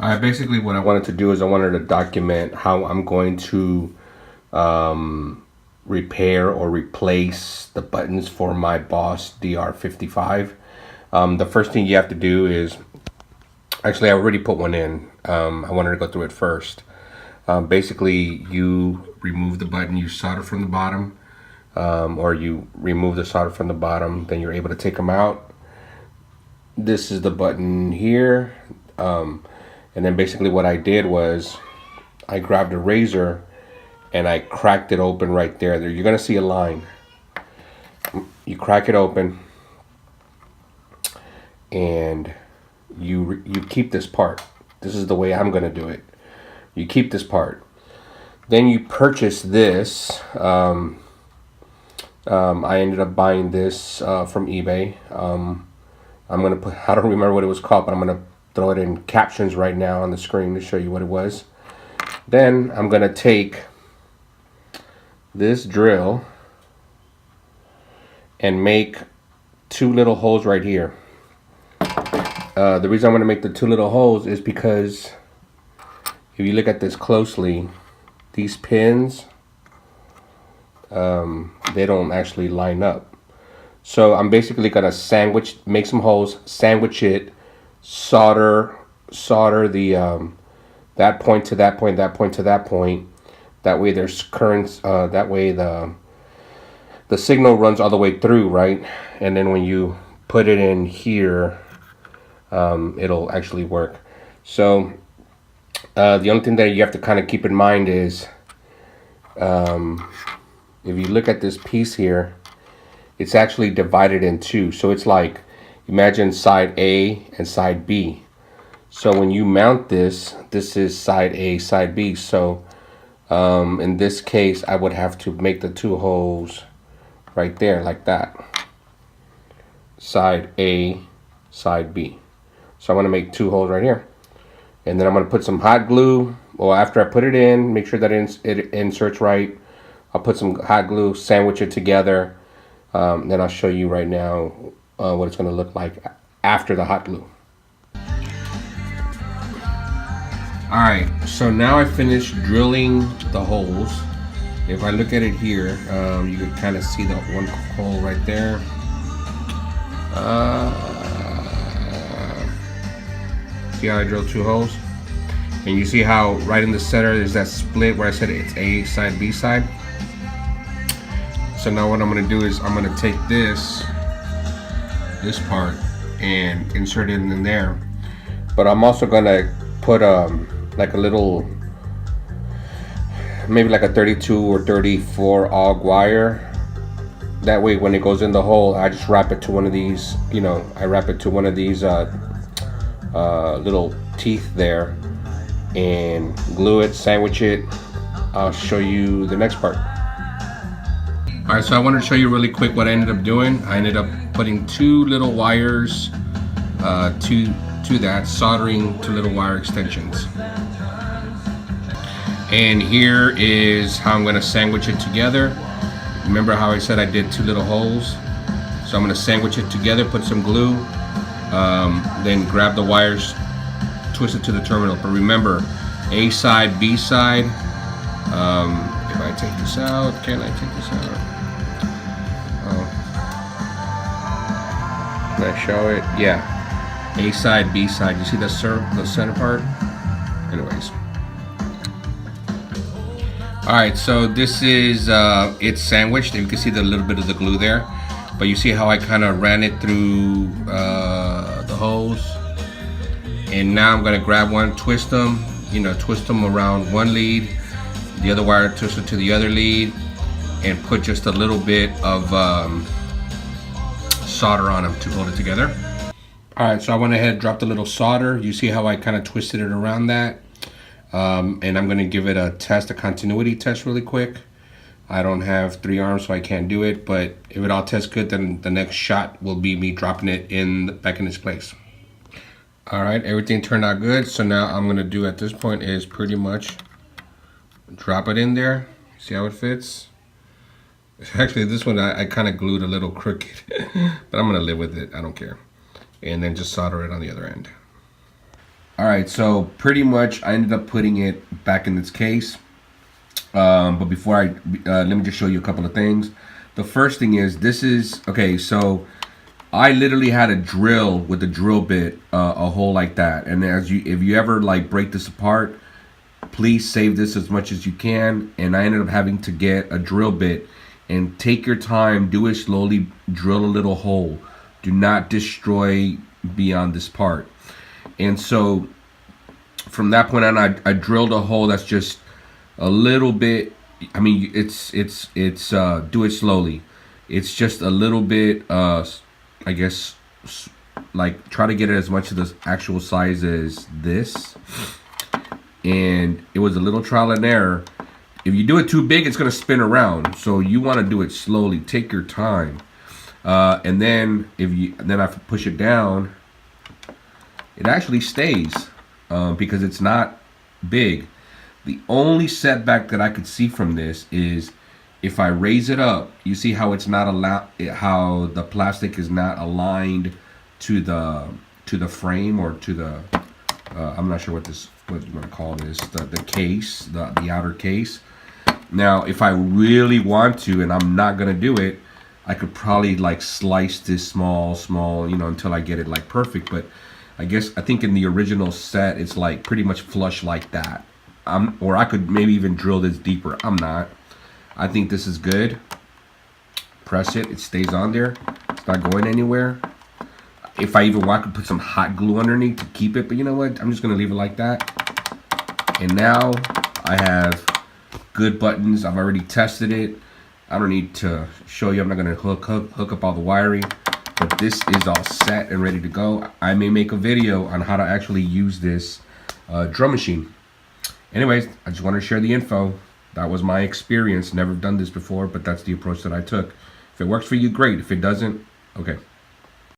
Basically what I wanted to do is I wanted to document how I'm going to repair or replace the buttons for my Boss DR55. The first thing you have to do is, actually I already put one in. I wanted to go through it first. Basically you remove the button, you solder from the bottom, or you remove the solder from the bottom, then you're able to take them out. This is the button here. And then basically what I did was I grabbed a razor and I cracked it open right there. You're gonna see a line. You crack it open and you keep this part. This is the way I'm gonna do it. You keep this part. Then you purchase this. I ended up buying this from eBay. I'm gonna put, I don't remember what it was called, but I'm gonna throw it in captions right now on the screen to show you what it was. Then I'm gonna take this drill and make two little holes right here. The reason I'm gonna make the two little holes is because if you look at this closely, these pins, they don't actually line up. So I'm basically gonna make some holes, sandwich it, solder the that point to that point, that point to that point. That way there's currents. That way the signal runs all the way through, right? And then when you put it in here, it'll actually work. So the only thing that you have to kind of keep in mind is, if you look at this piece here, it's actually divided in two. So it's like, imagine side A and side B. So when you mount this, this is side A, side B. So in this case, I would have to make the two holes right there like that. Side A, side B. So I'm gonna make two holes right here. And then I'm gonna put some hot glue. Well, after I put it in, make sure that it inserts right. I'll put some hot glue, sandwich it together. Then I'll show you right now what it's going to look like after the hot glue. Alright, so now I finished drilling the holes. If I look at it here, you can kind of see the one hole right there. See how I drilled two holes? And you see how right in the center there's that split where I said it's A side, B side? So now what I'm going to do is I'm going to take this part and insert it in there. But I'm also going to put like a little, maybe like a 32 or 34 AUG wire. That way when it goes in the hole, I just wrap it to one of these, I wrap it to one of these little teeth there and glue it, sandwich it. I'll show you the next part. Alright, so I wanted to show you really quick what I ended up doing. I ended up putting two little wires to that, soldering two little wire extensions. And here is how I'm going to sandwich it together. Remember how I said I did two little holes? So I'm going to sandwich it together, put some glue, then grab the wires, twist it to the terminal. But remember, A side, B side. If I take this out, can I take this out? Can I show it? Yeah. A side, B side. You see the center part? Anyways. Alright, so this is it's sandwiched. You can see the little bit of the glue there. But you see how I kind of ran it through the holes. And now I'm going to grab one, twist them around one lead. The other wire twisted to the other lead. And put just a little bit of solder on them to hold it together. Alright, so I went ahead, dropped a little solder. You see how I kind of twisted it around that. And I'm going to give it a continuity test really quick. I don't have 3 arms, so I can't do it. But if it all tests good, then the next shot will be me dropping it back in its place. Alright, everything turned out good. So now I'm going to do at this point is pretty much drop it in there. See how it fits? Actually, this one I kind of glued a little crooked, but I'm going to live with it. I don't care. And then just solder it on the other end. Alright. right, so pretty much I ended up putting it back in its case. But before let me just show you a couple of things. The first thing is, this is, okay, so I literally had a drill with a drill bit, a hole like that. And if you ever like break this apart, please save this as much as you can. And I ended up having to get a drill bit, and take your time, do it slowly, drill a little hole. Do not destroy beyond this part. And so from that point on, I drilled a hole that's just a little bit, I mean, it's do it slowly. It's just a little bit, I guess, like, try to get it as much of the actual size as this. And it was a little trial and error. If you do it too big, it's going to spin around. So you want to do it slowly. Take your time. And then then I push it down, it actually stays, because it's not big. The only setback that I could see from this is if I raise it up, you see how it's not how the plastic is not aligned to the frame, or to the I'm not sure what you're gonna call this, the case, the outer case. Now, if I really want to, and I'm not gonna do it, I could probably like slice this small, you know, until I get it like perfect. But I think in the original set, it's like pretty much flush like that. Or I could maybe even drill this deeper. I'm not. I think this is good. Press it. It stays on there. It's not going anywhere. If I even want, I could put some hot glue underneath to keep it. But you know what? I'm just going to leave it like that. And now I have good buttons. I've already tested it. I don't need to show you. I'm not going to hook up all the wiring. But this is all set and ready to go. I may make a video on how to actually use this drum machine. Anyways, I just want to share the info. That was my experience. Never done this before, but that's the approach that I took. If it works for you, great. If it doesn't, okay.